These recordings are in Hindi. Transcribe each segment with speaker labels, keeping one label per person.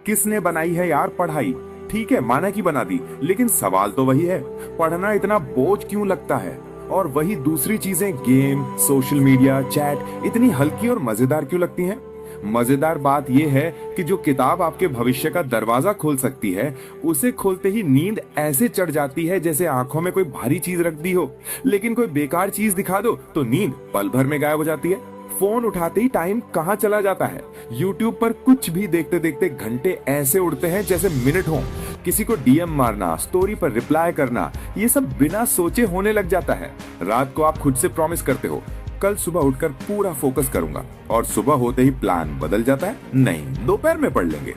Speaker 1: किसने बनाई है यार पढ़ाई? ठीक है, माना कि बना दी, लेकिन सवाल तो वही है, पढ़ना इतना बोझ क्यों लगता है? और वही दूसरी चीजें, गेम, सोशल मीडिया, चैट, इतनी हल्की और मजेदार क्यों लगती हैं? मजेदार बात यह है कि जो किताब आपके भविष्य का दरवाजा खोल सकती है, उसे खोलते ही नींद ऐसे चढ़ जाती है जैसे आंखों में कोई भारी चीज रख दी हो। लेकिन कोई बेकार चीज दिखा दो तो नींद पल भर में गायब हो जाती है। फोन उठाते ही टाइम कहाँ चला जाता है। यूट्यूब पर कुछ भी देखते देखते घंटे ऐसे उड़ते हैं जैसे मिनट हो। किसी को डीएम मारना, स्टोरी पर रिप्लाई करना, ये सब बिना सोचे होने लग जाता है। रात को आप खुद से प्रॉमिस करते हो, कल सुबह उठकर पूरा फोकस करूंगा, और सुबह होते ही प्लान बदल जाता है, नहीं दोपहर में पढ़ लेंगे।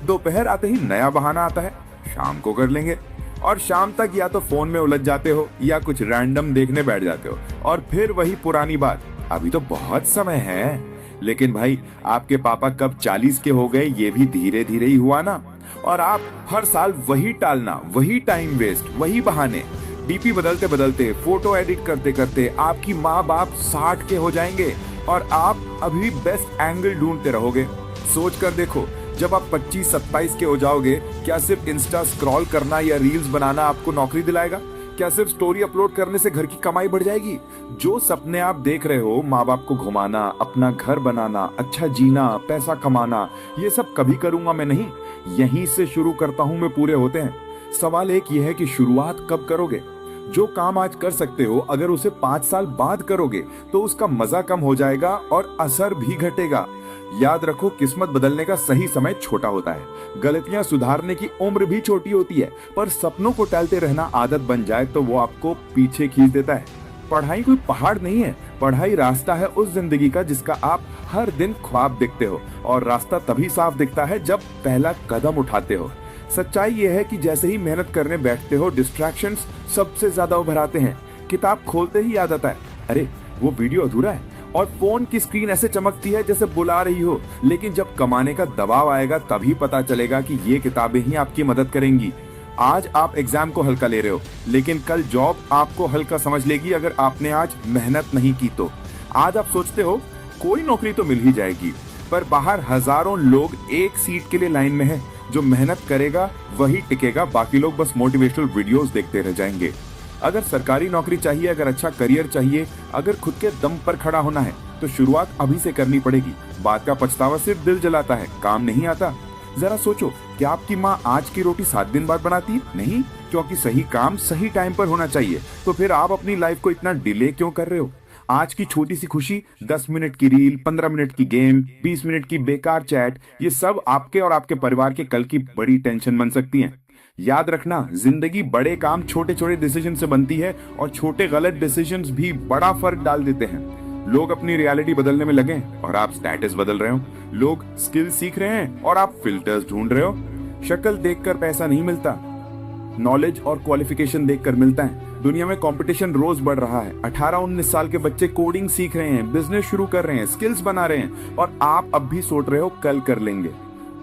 Speaker 1: दोपहर आते ही नया बहाना आता है, शाम को कर लेंगे। और शाम तक या तो फोन में उलझ जाते हो या कुछ रैंडम देखने बैठ जाते हो, और फिर वही पुरानी बात, अभी तो बहुत समय है। लेकिन भाई, आपके पापा कब 40 के हो गए ये भी धीरे धीरे ही हुआ ना। और आप हर साल वही टालना, वही टाइम वेस्ट, वही बहाने। डीपी बदलते बदलते, फोटो एडिट करते करते आपकी माँ बाप 60 के हो जाएंगे और आप अभी बेस्ट एंगल ढूंढते रहोगे। सोच कर देखो, जब आप 25-27 के हो जाओगे, क्या सिर्फ इंस्टा स्क्रॉल करना या रील्स बनाना आपको नौकरी दिलाएगा? क्या सिर्फ स्टोरी अपलोड करने से घर की कमाई बढ़ जाएगी? जो सपने आप देख रहे हो, माँ बाप को घुमाना, अपना घर बनाना, अच्छा जीना, पैसा कमाना, ये सब कभी करूंगा मैं नहीं, यहीं से शुरू करता हूं मैं पूरे होते हैं। सवाल एक ये है कि शुरुआत कब करोगे? जो काम आज कर सकते हो, अगर उसे 5 साल बाद करोगे तो उसका मजा कम हो जाएगा और असर भी घटेगा। याद रखो, किस्मत बदलने का सही समय छोटा होता है, गलतियां सुधारने की उम्र भी छोटी होती है, पर सपनों को टालते रहना आदत बन जाए तो वो आपको पीछे खींच देता है। पढ़ाई कोई पहाड़ नहीं है, पढ़ाई रास्ता है उस जिंदगी का जिसका आप हर दिन ख्वाब देखते हो, और रास्ता तभी साफ दिखता है जब पहला कदम उठाते हो। सच्चाई यह है कि जैसे ही मेहनत करने बैठते हो, डिस्ट्रैक्शंस सबसे ज्यादा उभर आते हैं। किताब खोलते ही याद आता है, अरे वो वीडियो अधूरा है, और फोन की स्क्रीन ऐसे चमकती है जैसे बुला रही हो। लेकिन जब कमाने का दबाव आएगा तभी पता चलेगा कि ये किताबें ही आपकी मदद करेंगी। आज आप एग्जाम को हल्का ले रहे हो, लेकिन कल जॉब आपको हल्का समझ लेगी अगर आपने आज मेहनत नहीं की तो। आज आप सोचते हो कोई नौकरी तो मिल ही जाएगी, पर बाहर हजारों लोग एक सीट के लिए लाइन में हैं। जो मेहनत करेगा वही टिकेगा, बाकी लोग बस मोटिवेशनल वीडियोस देखते रह जाएंगे। अगर सरकारी नौकरी चाहिए, अगर अच्छा करियर चाहिए, अगर खुद के दम पर खड़ा होना है, तो शुरुआत अभी से करनी पड़ेगी। बात का पछतावा सिर्फ दिल जलाता है, काम नहीं आता। जरा सोचो, क्या आपकी माँ आज की रोटी 7 दिन बाद बनाती है? नहीं, क्योंकि सही काम सही टाइम पर होना चाहिए। तो फिर आप अपनी लाइफ को इतना डिले क्यों कर रहे हो? आज की छोटी सी खुशी, 10 मिनट की रील, 15 मिनट की गेम, 20 मिनट की बेकार चैट, ये सब आपके और आपके परिवार के कल की बड़ी टेंशन बन सकती हैं। याद रखना, जिंदगी बड़े काम छोटे छोटे डिसीजन से बनती है, और छोटे गलत डिसीजंस भी बड़ा फर्क डाल देते हैं। लोग अपनी रियलिटी बदलने में लगे और आप स्टेटस बदल रहे हो। लोग स्किल सीख रहे हैं और आप फिल्टर्स ढूंढ रहे हो। शक्ल देखकर पैसा नहीं मिलता, नॉलेज और क्वालिफिकेशन देखकर मिलता है। दुनिया में कंपटीशन रोज बढ़ रहा है। 18-19 साल के बच्चे कोडिंग सीख रहे हैं, बिजनेस शुरू कर रहे हैं, स्किल्स बना रहे हैं, और आप अब भी सोच रहे हो कल कर लेंगे।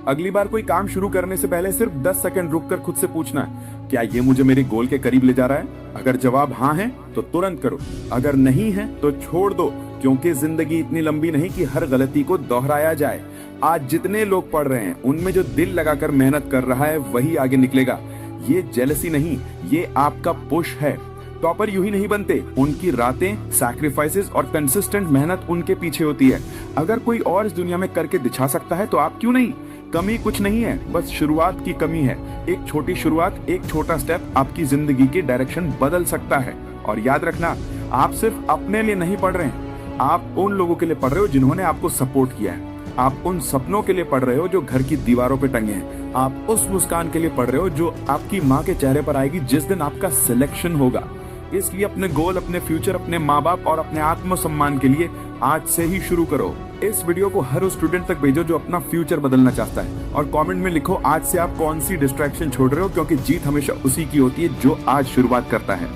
Speaker 1: अगली बार कोई काम शुरू करने से पहले सिर्फ 10 सेकंड रुककर खुद से पूछना है, क्या ये मुझे मेरे गोल के करीब ले जा रहा है? अगर जवाब हाँ है तो तुरंत करो, अगर नहीं है तो छोड़ दो, क्योंकि जिंदगी इतनी लंबी नहीं कि हर गलती को दोहराया जाए। आज जितने लोग पढ़ रहे हैं, उनमें जो दिल लगाकर मेहनत कर रहा है वही आगे निकलेगा। ये जेलसी नहीं, ये आपका पुश है। टॉपर यूं ही नहीं बनते, उनकी रातें, सैक्रिफाइसेस और कंसिस्टेंट मेहनत उनके पीछे होती है। अगर कोई और इस दुनिया में करके दिखा सकता है तो आप क्यों नहीं? कमी कुछ नहीं है, बस शुरुआत की कमी है। एक छोटी शुरुआत, एक छोटा स्टेप आपकी जिंदगी की डायरेक्शन बदल सकता है। और याद रखना, आप सिर्फ अपने लिए नहीं पढ़ रहे हैं, आप उन लोगों के लिए पढ़ रहे हो जिन्होंने आपको सपोर्ट किया है। आप उन सपनों के लिए पढ़ रहे हो जो घर की दीवारों पे टंगे हैं। आप उस मुस्कान के लिए पढ़ रहे हो जो आपकी माँ के चेहरे पर आएगी जिस दिन आपका सिलेक्शन होगा। इसलिए अपने गोल, अपने फ्यूचर, अपने माँ बाप और अपने आत्मसम्मान के लिए आज से ही शुरू करो। इस वीडियो को हर उस स्टूडेंट तक भेजो जो अपना फ्यूचर बदलना चाहता है, और कमेंट में लिखो आज से आप कौन सी डिस्ट्रैक्शन छोड़ रहे हो, क्योंकि जीत हमेशा उसी की होती है जो आज शुरुआत करता है।